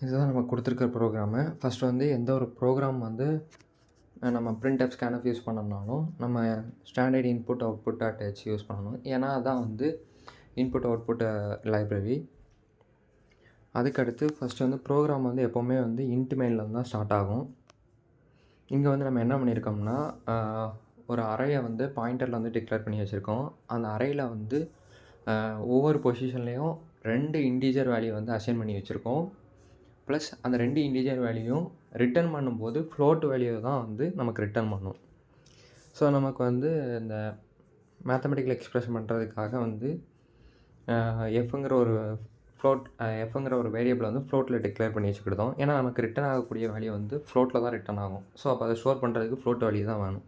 இதுதான் நம்ம கொடுத்துருக்க ப்ரோக்ராமு. ஃபஸ்ட்டு வந்து எந்த ஒரு ப்ரோக்ராம் வந்து நம்ம பிரிண்ட்எஃப், ஸ்கேன்எஃப் யூஸ் பண்ணோம்னாலும் நம்ம standard input output dot H use பண்ணணும். ஏன்னா அதான் வந்து இன்புட் அவுட்புட் லைப்ரரி. அதுக்கடுத்து ஃபஸ்ட்டு வந்து ப்ரோக்ராம் வந்து எப்போவுமே வந்து இன்ட் மெயின்லேருந்து தான் ஸ்டார்ட் ஆகும். இங்கே வந்து நம்ம என்ன பண்ணியிருக்கோம்னா ஒரு அரேயை வந்து பாயிண்டரில் வந்து டிக்ளேர் பண்ணி வச்சுருக்கோம். அந்த அரேயில் வந்து ஒவ்வொரு பொசிஷன்லேயும் 2 இன்டிஜர் வேல்யூ வந்து அசைன் பண்ணி வச்சுருக்கோம். ப்ளஸ் அந்த 2 இன்டிஜர் வேல்யூயும் ரிட்டர்ன் பண்ணும்போது ஃப்ளோட் வேல்யூ தான் வந்து நமக்கு ரிட்டர்ன் பண்ணும். ஸோ நமக்கு வந்து இந்த மேத்தமெட்டிக்கல் எக்ஸ்ப்ரெஷன் பண்ணுறதுக்காக வந்து எஃப்ங்கிற ஒரு வேரியபிளை வந்து ஃப்ளோட்டில் டிக்ளேர் பண்ணி வச்சுக்கிட்டோம். ஏன்னா நமக்கு ரிட்டர்ன் ஆகக்கூடிய வேல்யூ வந்து ஃப்ளோட்டில் தான் ரிட்டர்ன் ஆகும். ஸோ அப்போ அதை ஸ்டோர் பண்ணுறதுக்கு ஃப்ளோட் வேல்யூ தான் வேணும்.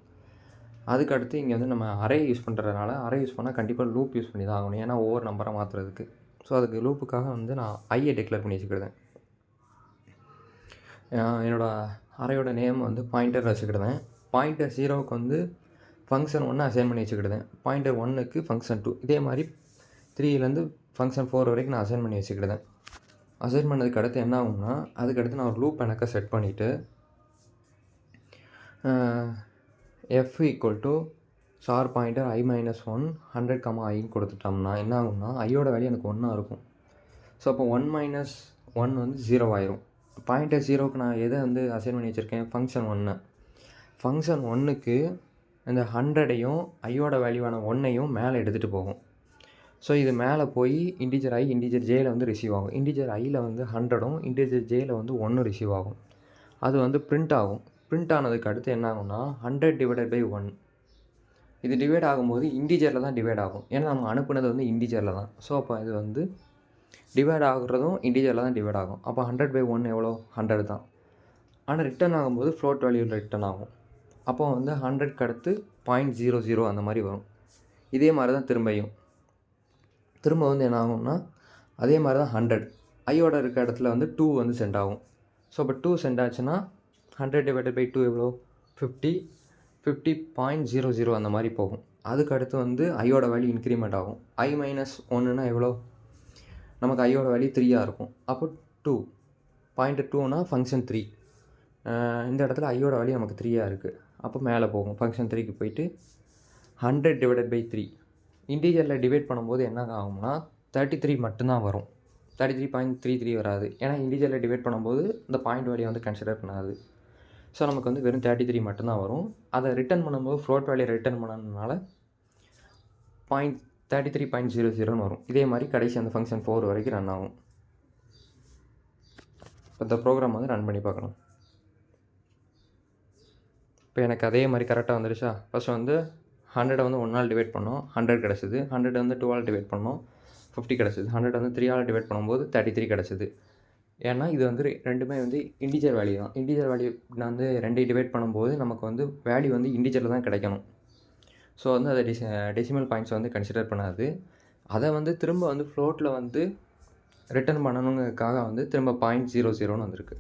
அதுக்கடுத்து இங்கே வந்து நம்ம அரே யூஸ் பண்ணுறதுனால அரே யூஸ் பண்ணால் கண்டிப்பாக லூப் யூஸ் பண்ணி தான் ஆகணும். ஏன்னா ஒவ்வொரு நம்பரை மாற்றுறதுக்கு. ஸோ அதுக்கு லூப்புக்காக வந்து நான் ஐயை டிக்ளேர் பண்ணி வச்சுக்கிட்டேன். என்னோடய அரேயோட நேம் வந்து பாயிண்டர் வச்சுக்கிட்டேன். பாயிண்டர் 0க்கு வந்து ஃபங்க்ஷன் 1 அசைன் பண்ணி வச்சுக்கிட்டேன். பாயிண்டர் 1க்கு ஃபங்க்ஷன் 2. இதே மாதிரி 3லேருந்து ஃபங்க்ஷன் 4 வரைக்கும் நான் அசைன் பண்ணி வச்சுக்கிட்டேன். அசைன் பண்ணதுக்கு அடுத்து என்ன ஆகும்னா அதுக்கடுத்து நான் ஒரு லூப் எனக்கு செட் பண்ணிவிட்டு F equal to star pointer i - 1 100, iன்னு கொடுத்துட்டோம்னா என்ன ஆகும்னா ஐயோட வேல்யூ எனக்கு 1 இருக்கும். ஸோ அப்போ 1 - 1 வந்து 0 ஆயிரும். பாயிண்டர் 0க்கு நான் எதை வந்து அசைன் பண்ணி வச்சுருக்கேன்? ஃபங்க்ஷன் 1. ஃபங்க்ஷன் 1க்கு இந்த 100ஐயும் ஐயோட வேல்யூவான 1ஐயும் மேலே எடுத்துகிட்டு போகும். ஸோ இது மேலே போய் இன்டிஜர் i, இன்டிஜர் jயில் வந்து ரிசீவ் ஆகும். இன்டிஜர் iயில் வந்து 100ம் இன்டிஜர் jயில் வந்து 1 ரிசீவ் ஆகும். அது வந்து பிரிண்ட் ஆகும். பிரிண்ட் ஆனதுக்கு அடுத்து என்ன ஆகும்னா 100/1. இது டிவைட் ஆகும்போது இன்டிஜரில் தான் டிவைட் ஆகும். ஏன்னா நம்ம அனுப்புனது வந்து இன்டிஜரில் தான். ஸோ அப்போ இது வந்து டிவைட் ஆகுறதும் இன்டிஜரில் தான் டிவைட் ஆகும். அப்போ 100/1 எவ்வளோ? 100 தான். ஆனால் ரிட்டர்ன் ஆகும்போது ஃப்ளோட் வேல்யூவில் ரிட்டர்ன் ஆகும். அப்போ வந்து 100க்கு அடுத்து 0.00 அந்த மாதிரி வரும். இதே மாதிரி தான் திரும்ப வந்து என்ன ஆகும்னா அதே மாதிரி தான் 100 ஐயோட இருக்க இடத்துல வந்து 2 வந்து சென்ட் ஆகும். ஸோ அப்போ 2 சென்ட் ஆச்சுன்னா 100/2 எவ்வளோ? 50.00 அந்த மாதிரி போகும். அதுக்கு அடுத்து வந்து ஐயோட வேல்யூ இன்க்ரிமெண்ட் ஆகும். i - 1னா எவ்வளோ? நமக்கு ஐயோட வேல்யூ 3ஆக இருக்கும். அப்போ 2 பாயிண்டர் 2னா ஃபங்க்ஷன் 3. இந்த இடத்துல ஐயோட வேல்யூ நமக்கு 3ஆக இருக்குது. அப்போ மேலே போகும். ஃபங்க்ஷன் 3க்கு போயிட்டு 100/3 இன்டீஜரில் டிவைட் பண்ணும்போது என்ன ஆகும்னா 33 மட்டும்தான் வரும். 33.33 வராது. ஏன்னா இன்டீஜரில் டிவைட் பண்ணும்போது இந்த பாயிண்ட் வேல்யூ வந்து கன்சிடர் பண்ணாது. ஸோ நமக்கு வந்து வெறும் 33 மட்டும்தான் வரும். அதை ரிட்டர்ன் பண்ணும்போது ஃப்ளோட் வேல்யூ ரிட்டர்ன் பண்ணதுனால 33.00ன்னு வரும். இதே மாதிரி கடைசி அந்த ஃபங்க்ஷன் 4 வரைக்கும் ரன் ஆகும். இப்போ இந்த ப்ரோக்ராம் வந்து ரன் பண்ணி பார்க்கணும். இப்போ எனக்கு அதே மாதிரி கரெக்டாக வந்துடுச்சா? ஃபஸ்ட்டு வந்து 100 வந்து 1ஆல் டிவைட் பண்ணோம், 100 கிடச்சிது. 100 வந்து 2ஆல் டிவைட் பண்ணோம், 50 கிடச்சிது. 100 வந்து 3ஆல் டிவைட் பண்ணும்போது 33 கிடச்சிது. ஏன்னா இது வந்து ரெண்டுமே வந்து இன்டிஜர் வேல்யூ தான். இன்டிஜர் வேல்யூ நான் வந்து 2 டிவைட் பண்ணும்போது நமக்கு வந்து வேல்யூ வந்து இன்டிஜரில் தான் கிடைக்கணும். ஸோ வந்து அதை டெசிமல் பாயிண்ட்ஸ் வந்து கன்சிடர் பண்ணாது. அதை வந்து திரும்ப வந்து ஃப்ளோட்டில் வந்து ரிட்டர்ன் பண்ணணுங்கிறதுக்காக வந்து திரும்ப 0.00ன்னு வந்திருக்கு.